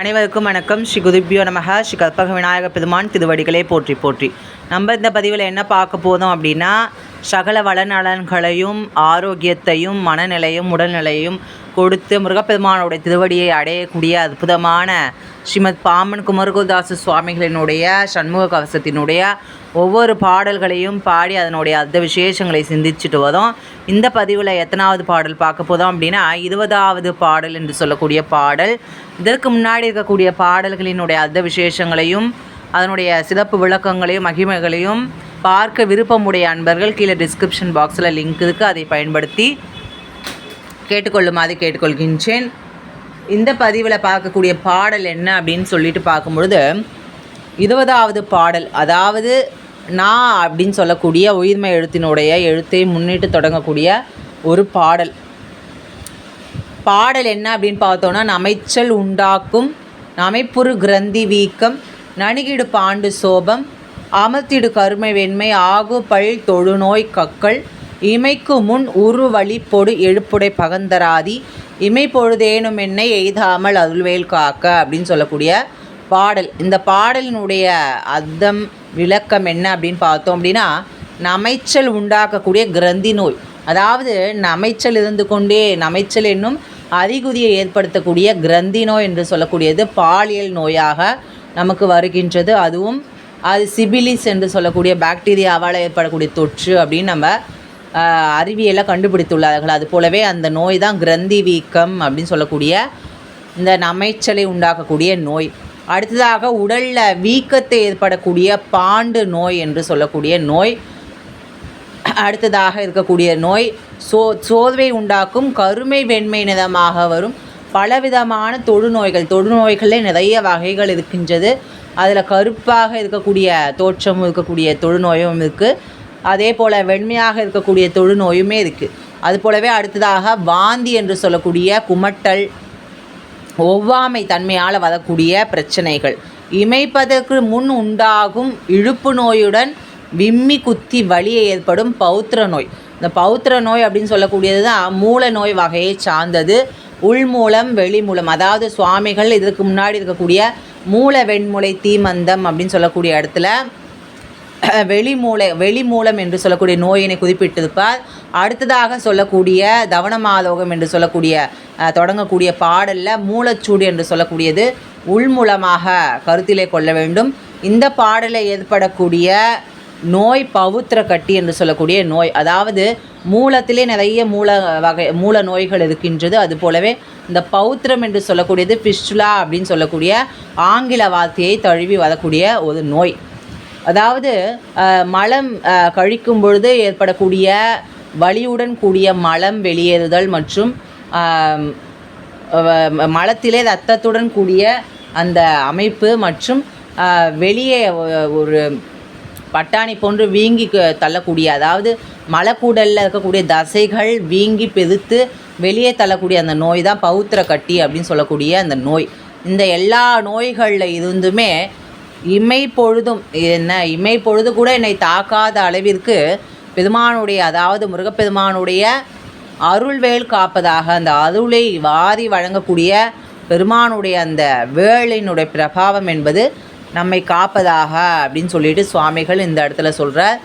அனைவருக்கும் வணக்கம். ஸ்ரீ குருபியோ நமக. ஸ்ரீ கற்பக விநாயக பெருமான் திருவடிகளே போற்றி போற்றி. நம்ம இந்த பதிவில் என்ன பார்க்க போதும் அப்படின்னா, சகல வளநலன்களையும் ஆரோக்கியத்தையும் மனநிலையும் உடல்நிலையும் கொடுத்து முருகப்பெருமானுடைய திருவடியை அடையக்கூடிய அற்புதமான ஸ்ரீமத் பாம்பன் குமரகுருதாச சுவாமிகளினுடைய சண்முக கவசத்தினுடைய ஒவ்வொரு பாடல்களையும் பாடி அதனுடைய அந்த விசேஷங்களை சிந்திச்சுட்டு வரோம். இந்த பதிவில் எத்தனாவது பாடல் பார்க்க போதும் அப்படின்னா 20வது பாடல் என்று சொல்லக்கூடிய பாடல். இதற்கு முன்னாடி இருக்கக்கூடிய பாடல்களினுடைய அந்த விசேஷங்களையும் அதனுடைய சிறப்பு விளக்கங்களையும் மகிமைகளையும் பார்க்க விருப்பமுடைய அன்பர்கள் கீழே டிஸ்கிரிப்ஷன் பாக்ஸில் லிங்க் இருக்குது, அதை பயன்படுத்தி கேட்டுக்கொள்ளுமாறு கேட்டுக்கொள்கின்றேன். இந்த பதிவில் பார்க்கக்கூடிய பாடல் என்ன அப்படின்னு சொல்லிட்டு பார்க்கும்பொழுது 20வது பாடல், அதாவது நான் அப்படின்னு சொல்லக்கூடிய உயிர்மை எழுத்தினுடைய எழுத்தை முன்னிட்டு தொடங்கக்கூடிய ஒரு பாடல். பாடல் என்ன அப்படின்னு பார்த்தோன்னா, நமைச்சல் உண்டாக்கும் நமைப்புறு கிரந்தி வீக்கம் நணுகிடு பாண்டு சோபம் அமர்த்திடு கருமை வெண்மை ஆகு பல் தொழுநோய் கக்கள் இமைக்கு முன் உரு வழி பொடு எழுப்புடை பகந்தராதி இமை பொழுதேனும் என்னை எய்தாமல் அருள்வேல் காக்க அப்படின்னு சொல்லக்கூடிய பாடல். இந்த பாடலினுடைய அர்த்தம் விளக்கம் என்ன அப்படின்னு பார்த்தோம் அப்படின்னா, நமைச்சல் உண்டாக்கக்கூடிய கிரந்தி நோய், அதாவது நமைச்சல் இருந்து கொண்டே நமைச்சல் என்னும் அறிகுறியை ஏற்படுத்தக்கூடிய கிரந்தி நோய் என்று சொல்லக்கூடியது பாலியல் நோயாக நமக்கு வருகின்றது. அதுவும் அது சிபிலிஸ் என்று சொல்லக்கூடிய பாக்டீரியாவால் ஏற்படக்கூடிய தொற்று அப்படின்னு நம்ம அறிவியலை கண்டுபிடித்துள்ளார்கள். அது போலவே அந்த நோய் தான் கிரந்தி வீக்கம் அப்படின்னு சொல்லக்கூடிய இந்த நமைச்சலை உண்டாக்கக்கூடிய நோய். அடுத்ததாக உடலில் வீக்கத்தை ஏற்படக்கூடிய பாண்டு நோய் என்று சொல்லக்கூடிய நோய். அடுத்ததாக இருக்கக்கூடிய நோய் சோர்வை உண்டாக்கும் கருமை வெண்மை நிறமாக வரும் பலவிதமான தொழுநோய்களே நிறைய வகைகள் இருக்கின்றது. அதில் கருப்பாக இருக்கக்கூடிய தோற்றமும் இருக்கக்கூடிய தொழுநோயும் இருக்குது, அதே போல் வெண்மையாக இருக்கக்கூடிய தொழுநோயுமே இருக்குது. அது போலவே அடுத்ததாக வாந்தி என்று சொல்லக்கூடிய குமட்டல், ஒவ்வாமை தன்மையால் வரக்கூடிய பிரச்சனைகள், இமைப்பதற்கு முன் உண்டாகும் இழுப்பு நோயுடன் விம்மி குத்தி வலியை ஏற்படும் பௌத்திர நோய். இந்த பௌத்திர நோய் அப்படின்னு சொல்லக்கூடியது தான் மூல நோய் வகையை சார்ந்தது. உள்மூலம் வெளிமூலம், அதாவது சுவாமிகள் இதற்கு முன்னாடி இருக்கக்கூடிய மூல வெண்முளை தீமந்தம் அப்படின்னு சொல்லக்கூடிய இடத்துல வெளிமூலம் என்று சொல்லக்கூடிய நோயினை குறிப்பிட்டிருப்பார். அடுத்ததாக சொல்லக்கூடிய தவனமாலோகம் என்று சொல்லக்கூடிய தொடங்கக்கூடிய பாடலில் மூலச்சூடு என்று சொல்லக்கூடியது உள்மூலமாக கருத்திலே கொள்ள வேண்டும். இந்த பாடலில் ஏற்படக்கூடிய நோய் பவுத்திர கட்டி என்று சொல்லக்கூடிய நோய், அதாவது மூலத்திலே நிறைய மூல நோய்கள் இருக்கின்றது. அது போலவே இந்த பௌத்திரம் என்று சொல்லக்கூடியது பிஸ்டுலா அப்படின்னு சொல்லக்கூடிய ஆங்கில வார்த்தையை தழுவி வரக்கூடிய ஒரு நோய். அதாவது மலம் கழிக்கும் பொழுது ஏற்படக்கூடிய வலியுடன் கூடிய மலம் வெளியேறுதல் மற்றும் மலத்திலே இரத்தத்துடன் கூடிய அந்த அமைப்பு மற்றும் வெளியே ஒரு பட்டாணி போன்று வீங்கி தள்ளக்கூடிய, அதாவது மலக்கூடலில் இருக்கக்கூடிய தசைகள் வீங்கி பெருத்து வெளியே தள்ளக்கூடிய அந்த நோய் தான் பௌத்திர கட்டி அப்படின்னு சொல்லக்கூடிய அந்த நோய். இந்த எல்லா நோய்களில் இருந்துமே இமை பொழுது கூட என்னை தாக்காத அளவிற்கு பெருமானுடைய, அதாவது முருகப்பெருமானுடைய அருள்வேல் காப்பதாக, அந்த அருளை வாரி வழங்கக்கூடிய பெருமானுடைய அந்த வேளினுடைய பிரபாவம் என்பது நம்மை காப்பதாக அப்படின்னு சொல்லிட்டு சுவாமிகள் இந்த இடத்துல சொல்கிறார்.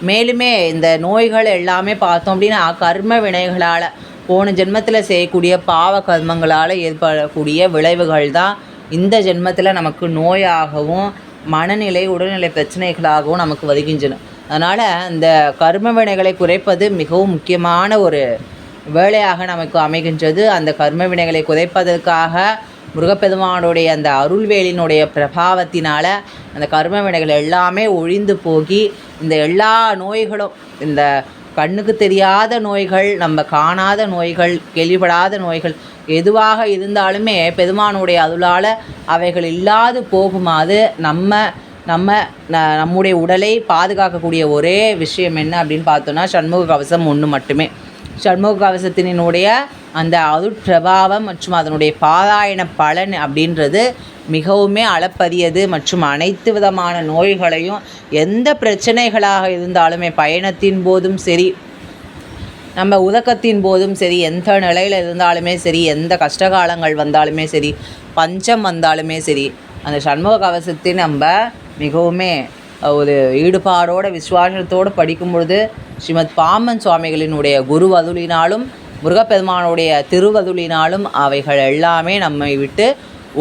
மேலுமே இந்த நோய்கள் எல்லாமே பார்த்தோம் அப்படின்னா கர்ம வினைகளால் போன ஜென்மத்தில் செய்யக்கூடிய பாவ கர்மங்களால் ஏற்படக்கூடிய விளைவுகள் தான் இந்த ஜென்மத்தில் நமக்கு நோயாகவும் மனநிலை உடல்நிலை பிரச்சனைகளாகவும் நமக்கு வருகின்றன. அதனால் இந்த கர்ம வினைகளை குறைப்பது மிகவும் முக்கியமான ஒரு வேலையாக நமக்கு அமைகின்றது. அந்த கர்ம வினைகளை குறைப்பதற்காக முருகப்பெருமானுடைய அந்த அருள்வேலினுடைய பிரபாவத்தினால் அந்த கர்ம வினைகள் எல்லாமே ஒழிந்து போகி இந்த எல்லா நோய்களும், இந்த கண்ணுக்கு தெரியாத நோய்கள், நம்ம காணாத நோய்கள், கேள்விப்படாத நோய்கள் எதுவாக இருந்தாலுமே பெருமானுடைய அருளால் அவைகள் இல்லாது போகுமாறு நம்முடைய உடலை பாதுகாக்கக்கூடிய ஒரே விஷயம் என்ன அப்படின்னு பார்த்தோன்னா சண்முக கவசம் ஒன்று மட்டுமே. சண்முக கவசத்தினுடைய அந்த அருட்பிரபாவம் மற்றும் அதனுடைய பாராயண பலன் அப்படின்றது மிகவுமே அளப்பரியது. மற்றும் அனைத்து விதமான நோய்களையும் எந்த பிரச்சனைகளாக இருந்தாலுமே பயணத்தின் போதும் சரி, நம்ம உதக்கத்தின் போதும் சரி, எந்த நிலையில் இருந்தாலுமே சரி, எந்த கஷ்டகாலங்கள் வந்தாலுமே சரி, பஞ்சம் வந்தாலுமே சரி, அந்த சண்முக கவசத்தை நம்ம மிகவுமே ஒரு ஈடுபாடோடு விசுவாசத்தோடு படிக்கும் பொழுது ஸ்ரீமத் பாம்பன் சுவாமிகளினுடைய குருவதுளினாலும் முருகப்பெருமானுடைய திருவதுளினாலும் அவைகள் எல்லாமே நம்மை விட்டு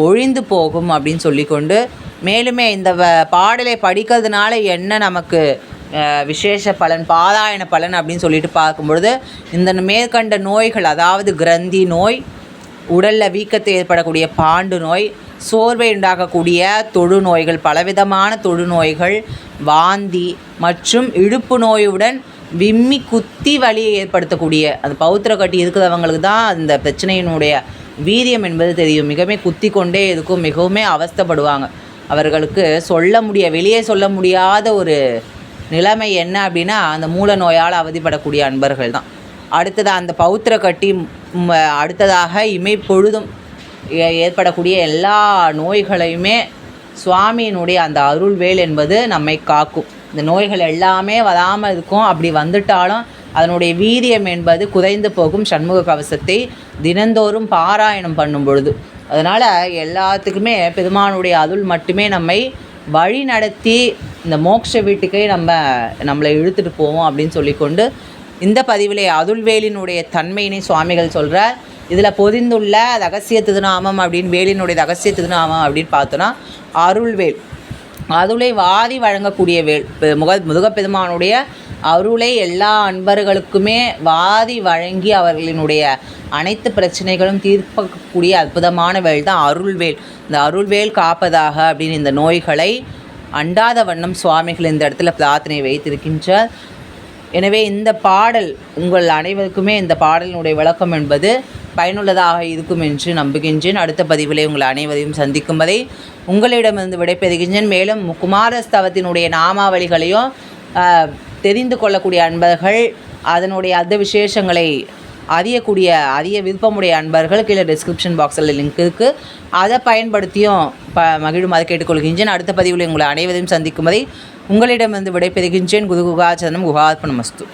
ஒழிந்து போகும் அப்படின்னு சொல்லிக்கொண்டு, மேலுமே இந்த பாடலை படிக்கிறதுனால என்ன நமக்கு விசேஷ பலன், பாராயண பலன் அப்படின்னு சொல்லிட்டு பார்க்கும்பொழுது, இந்த மேற்கண்ட நோய்கள், அதாவது கிரந்தி நோய், உடலில் வீக்கத்தை ஏற்படக்கூடிய பாண்டு நோய், சோர்வை உண்டாக்கக்கூடிய தொழுநோய்கள், பலவிதமான தொழுநோய்கள், வாந்தி மற்றும் இடுப்பு நோயுடன் விம்மி குத்தி வலியை ஏற்படுத்தக்கூடிய அந்த பௌத்திர கட்டி இருக்கிறவங்களுக்கு தான் அந்த பிரச்சனையினுடைய வீரியம் என்பது தெரியும். மிகவுமே குத்தி கொண்டே இருக்கும், மிகவுமே அவஸ்தைப்படுவாங்க. அவர்களுக்கு வெளியே சொல்ல முடியாத ஒரு நிலைமை என்ன அப்படின்னா, அந்த மூல நோயால் அவதிப்படக்கூடிய அன்பர்கள் தான். அடுத்ததாக அந்த பௌத்திர கட்டி, அடுத்ததாக இமைப்பொழுதும் ஏற்படக்கூடிய எல்லா நோய்களையுமே சுவாமியினுடைய அந்த அருள்வேல் என்பது நம்மை காக்கும். இந்த நோய்கள் எல்லாமே வராமல் இருக்கும். அப்படி வந்துட்டாலும் அதனுடைய வீரியம் என்பது குறைந்து போகும் சண்முக கவசத்தை தினந்தோறும் பாராயணம் பண்ணும் பொழுது. அதனால் எல்லாத்துக்குமே பெருமானுடைய அருள் மட்டுமே நம்மை வழி நடத்தி இந்த மோட்ச வீட்டுக்கே நம்மளை இழுத்துட்டு போவோம் அப்படின்னு சொல்லிக்கொண்டு, இந்த பதிவிலே அருள்வேலினுடைய தன்மையினை சுவாமிகள் சொல்கிறார். இதில் பொதிந்துள்ள ரகசிய திருநாமம் அப்படின்னு, வேலினுடைய ரகசிய திருநாமம் அப்படின்னு பார்த்தோன்னா அருள்வேல். அருளை வாரி வழங்கக்கூடிய வேல். முருகப்பெருமானுடைய அருளை எல்லா அன்பர்களுக்குமே வாரி வழங்கி அவர்களினுடைய அனைத்து பிரச்சனைகளும் தீர்க்கக்கூடிய அற்புதமான வேல் தான் அருள்வேல். இந்த அருள்வேல் காப்பதாக அப்படின்னு இந்த நோய்களை அண்டாத வண்ணம் சுவாமிகள் இந்த இடத்துல பிரார்த்தனை வைத்திருக்கின்றார். எனவே இந்த பாடல் உங்கள் அனைவருக்குமே இந்த பாடலினுடைய விளக்கம் என்பது பயனுள்ளதாக இருக்கும் என்று நம்புகின்றேன். அடுத்த பதிவிலே உங்கள் அனைவரையும் சந்திக்கும் வரை உங்களிடமிருந்து விடைபெறுகின்றேன். மேலும் குமாரஸ்தவத்தினுடைய நாமாவளிகளையும் தெரிந்து கொள்ளக்கூடிய அன்பர்கள், அதனுடைய விசேஷங்களை அறிய விருப்பமுடைய அன்பர்கள் கீழே டிஸ்கிரிப்ஷன் பாக்ஸில் லிங்க் இருக்குது. அதை பயன்படுத்தியும் மகிழுமாறு கேட்டுக்கொள்கின்றேன். அடுத்த பதிவில் உங்களை அனைவரையும் சந்திக்கும் வரை உங்களிடமிருந்து விடைபெறுகின்றேன். குருகுகாச்சரணம் குகார்ப்பணமஸ்து.